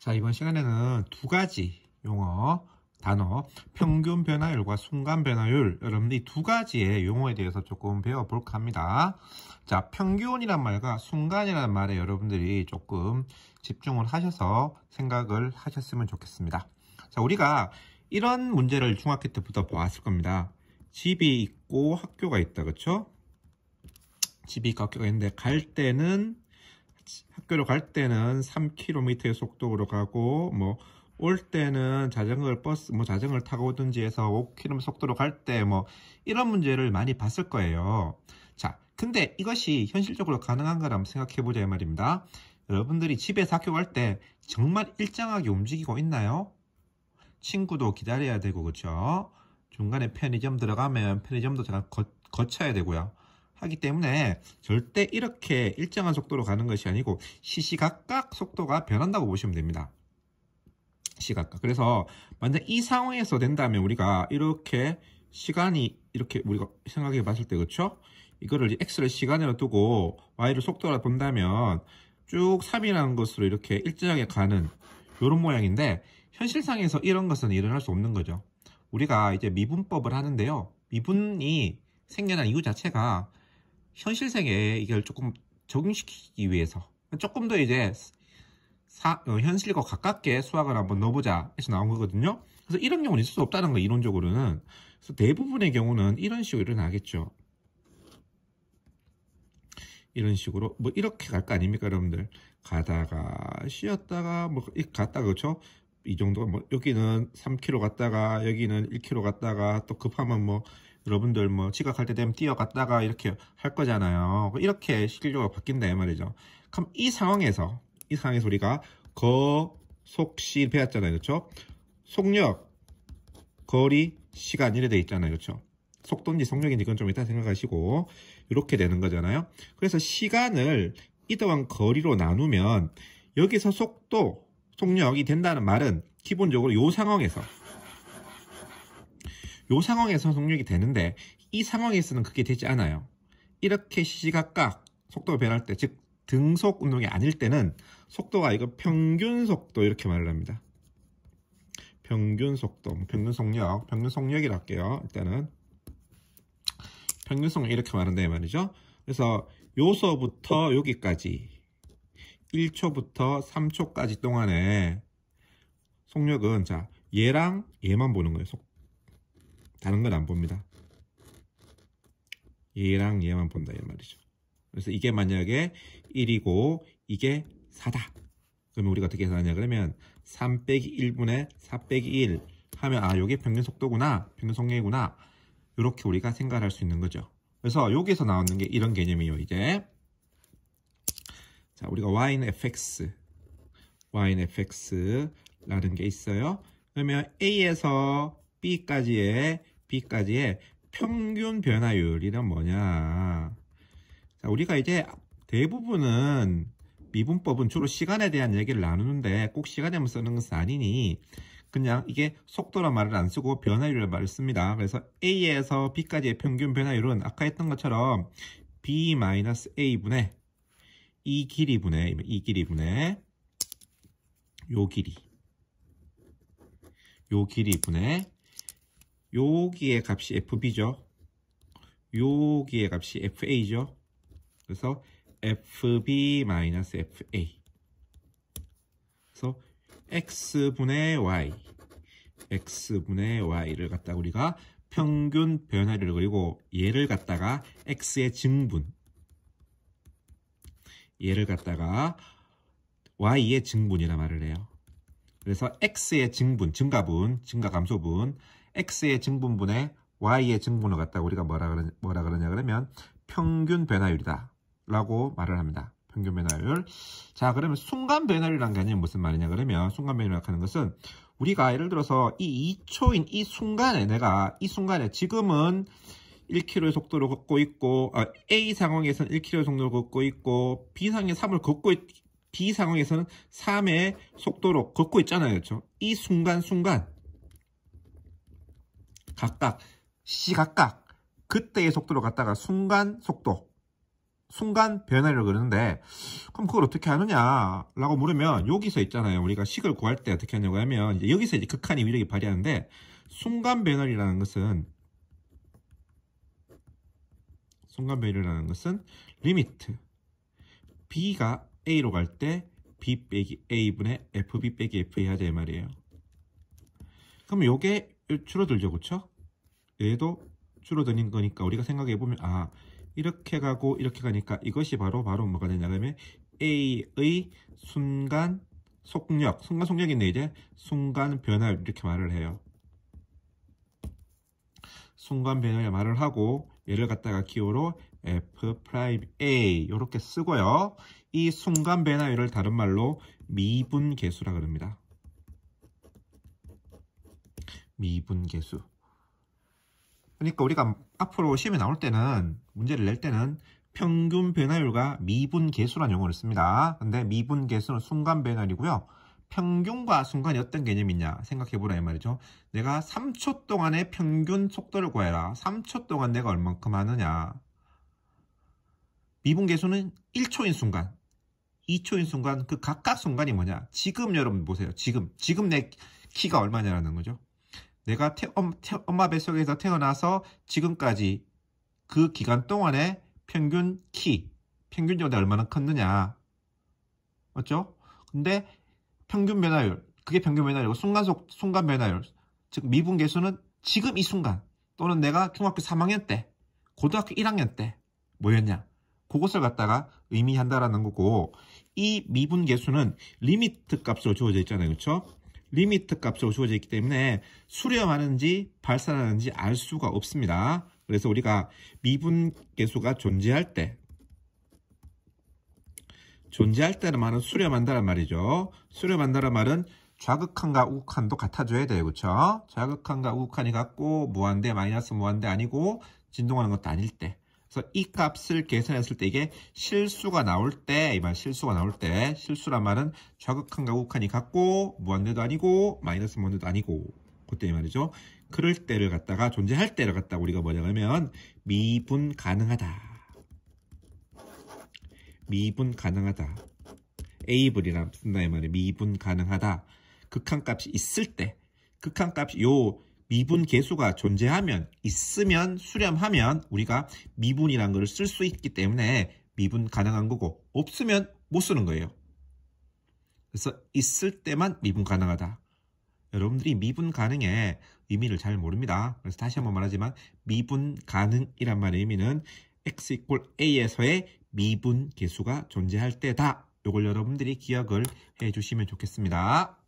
자, 이번 시간에는 두 가지 용어, 단어, 평균 변화율과 순간 변화율, 여러분들 이 두 가지의 용어에 대해서 조금 배워볼까 합니다. 자, 평균이란 말과 순간이라는 말에 여러분들이 조금 집중을 하셔서 생각을 하셨으면 좋겠습니다. 자, 우리가 이런 문제를 중학교 때부터 보았을 겁니다. 집이 있고 학교가 있다, 그렇죠? 집이 있고 학교가 있는데 학교로 갈 때는 3km의 속도로 가고, 올 때는 자전거를 타고 오든지 해서 5km 속도로 갈 때, 이런 문제를 많이 봤을 거예요. 자, 근데 이것이 현실적으로 가능한가를 한번 생각해 보자 이 말입니다. 여러분들이 집에서 학교 갈 때 정말 일정하게 움직이고 있나요? 친구도 기다려야 되고, 그렇죠? 중간에 편의점 들어가면 편의점도 잠깐 거쳐야 되고요. 하기 때문에 절대 이렇게 일정한 속도로 가는 것이 아니고 시시각각 속도가 변한다고 보시면 됩니다. 시각각. 그래서 만약 이 상황에서 된다면 우리가 이렇게 시간이 이렇게 우리가 생각해 봤을 때, 그렇죠? 이거를 x를 시간으로 두고 y를 속도로 본다면 쭉 3이라는 것으로 이렇게 일정하게 가는 이런 모양인데, 현실상에서 이런 것은 일어날 수 없는 거죠. 우리가 이제 미분법을 하는데요. 미분이 생겨난 이유 자체가 현실생에 이걸 조금 적용시키기 위해서 조금 더 이제 현실과 가깝게 수학을 한번 넣어보자 해서 나온 거거든요. 그래서 이런 경우는 있을 수 없다는 거, 이론적으로는. 그래서 대부분의 경우는 이런 식으로 일어나겠죠. 이런 식으로 이렇게 갈 거 아닙니까, 여러분들? 가다가 쉬었다가 갔다가, 그렇죠? 이 정도가 여기는 3km 갔다가 여기는 1km 갔다가 또 급하면 여러분들 지각할 때 되면 뛰어갔다가 이렇게 할 거잖아요. 이렇게 실질적으로 바뀐다 이 말이죠. 그럼 이 상황에서 우리가 거속시 배웠잖아요, 그렇죠? 속력, 거리, 시간 이래 돼 있잖아요, 그렇죠? 속도인지 속력인지 그건 좀 이따 생각하시고 이렇게 되는 거잖아요. 그래서 시간을 이동한 거리로 나누면 여기서 속력이 된다는 말은 기본적으로 이 상황에서 속력이 되는데, 이 상황에서는 그게 되지 않아요. 이렇게 시시각각 속도가 변할 때, 즉 등속 운동이 아닐 때는 속도가 이거 평균 속도 이렇게 말을 합니다. 평균 속도, 평균 속력이라 할게요. 일단은 평균 속력 이렇게 말한다 이 말이죠. 그래서 요서부터 여기까지 1초부터 3초까지 동안에 속력은, 자, 얘랑 얘만 보는 거예요. 다른 건 안 봅니다. 얘랑 얘만 본다 이 말이죠. 그래서 이게 만약에 1이고 이게 4다. 그러면 우리가 어떻게 하냐 그러면 3 빼기 1분의 4 빼기 1 하면 요게 평균 속도구나, 평균 속력이구나, 이렇게 우리가 생각할 수 있는 거죠. 그래서 여기서 나오는 게 이런 개념이에요. 이제 자, 우리가 y는 fx라는 게 있어요. 그러면 a에서 b까지의 평균 변화율이란 뭐냐. 자, 우리가 이제 대부분은 미분법은 주로 시간에 대한 얘기를 나누는데 꼭 시간에만 쓰는 것은 아니니 그냥 이게 속도란 말을 안 쓰고 변화율이라는 말을 씁니다. 그래서 a에서 b까지의 평균 변화율은 아까 했던 것처럼 b-a분의 이 길이분의 요 길이분의 여기의 값이 fb죠. 여기의 값이 fa죠. 그래서 fb-fa. 그래서 x분의 y를 갖다가 우리가 평균 변화율을, 그리고 얘를 갖다가 x의 증분, 얘를 갖다가 y의 증분이라 말을 해요. 그래서 x의 증분, 증가감소분, x의 증분분의 y의 증분을 갖다가 우리가 뭐라 그러냐 그러면 평균 변화율이다 라고 말을 합니다. 평균 변화율. 자, 그러면 순간 변화율이라는 개념이 무슨 말이냐 그러면, 순간 변화율이라고 하는 것은 우리가 예를 들어서 이 2초인 이 순간에 지금은 1km의 속도로 걷고 있고, A 상황에서는 1km의 속도로 걷고 있고, B 상황에서는 3의 속도로 걷고 있잖아요, 그렇죠? 이 순간 각각 시각각 그때의 속도로 갔다가 순간 속도 순간 변화율을 그러는데, 그럼 그걸 어떻게 하느냐 라고 물으면 여기서 있잖아요. 우리가 식을 구할 때 어떻게 하냐고 하면 이제 여기서 이제 극한의 위력이 발휘하는데, 순간 변화율이라는 것은 리미트 b가 a로 갈 때 b 빼기 a분의 fb 빼기 fa 하자 이 말이에요. 그럼 요게 줄어들죠, 그쵸? 얘도 줄어드는 거니까 우리가 생각해 보면 이렇게 가고 이렇게 가니까 이것이 바로 뭐가 되냐 그러면 a의 순간 속력인데 이제 순간 변화율 이렇게 말을 해요. 순간 변화율 말을 하고 얘를 갖다가 기호로 f'A 이렇게 쓰고요. 이 순간 변화율을 다른 말로 미분계수라 그럽니다. 미분계수. 그러니까 우리가 앞으로 시험에 나올 때는 문제를 낼 때는 평균 변화율과 미분계수라는 용어를 씁니다. 근데 미분계수는 순간 변화율이고요. 평균과 순간이 어떤 개념이냐 생각해보라 이 말이죠. 내가 3초 동안의 평균 속도를 구해라. 3초 동안 내가 얼만큼 하느냐. 미분계수는 1초인 순간, 2초인 순간, 그 각각 순간이 뭐냐. 지금 여러분 보세요. 지금 내 키가 얼마냐라는 거죠. 내가 엄마 뱃속에서 태어나서 지금까지 그 기간 동안의 평균적으로 얼마나 컸느냐. 맞죠? 근데 평균 변화율, 그게 평균 변화율이고 순간 변화율, 즉 미분계수는 지금 이 순간 또는 내가 중학교 3학년 때, 고등학교 1학년 때 뭐였냐. 그것을 갖다가 의미한다라는 거고, 이 미분계수는 리미트 값으로 주어져 있잖아요. 그렇죠? 리미트 값으로 주어져 있기 때문에 수렴하는지 발산하는지 알 수가 없습니다. 그래서 우리가 미분계수가 존재할 때는 말은 수렴한다란 말이죠. 수렴한다란 말은 좌극한과 우극한도 같아줘야 돼요. 그렇죠? 좌극한과 우극한이 같고 무한대, 마이너스 무한대 아니고 진동하는 것도 아닐 때. 그래서 이 값을 계산했을 때 이게 실수가 나올 때, 실수란 말은 좌극한과 우극한이 같고 무한대도 아니고 마이너스 무한대도 아니고 그때 이 말이죠. 그럴 때를 갖다가 존재할 때를 갖다가 우리가 뭐냐 하면 미분 가능하다. Ab이라 쓴다 이 말이에요. 미분 가능하다. 극한값이 있을 때, 극한값이 요 미분 계수가 존재하면, 있으면, 수렴하면 우리가 미분이라는 걸 쓸 수 있기 때문에 미분 가능한 거고, 없으면 못 쓰는 거예요. 그래서 있을 때만 미분 가능하다. 여러분들이 미분 가능의 의미를 잘 모릅니다. 그래서 다시 한번 말하지만 미분 가능이란 말의 의미는 x = a에서의 미분 계수가 존재할 때다. 이걸 여러분들이 기억을 해 주시면 좋겠습니다.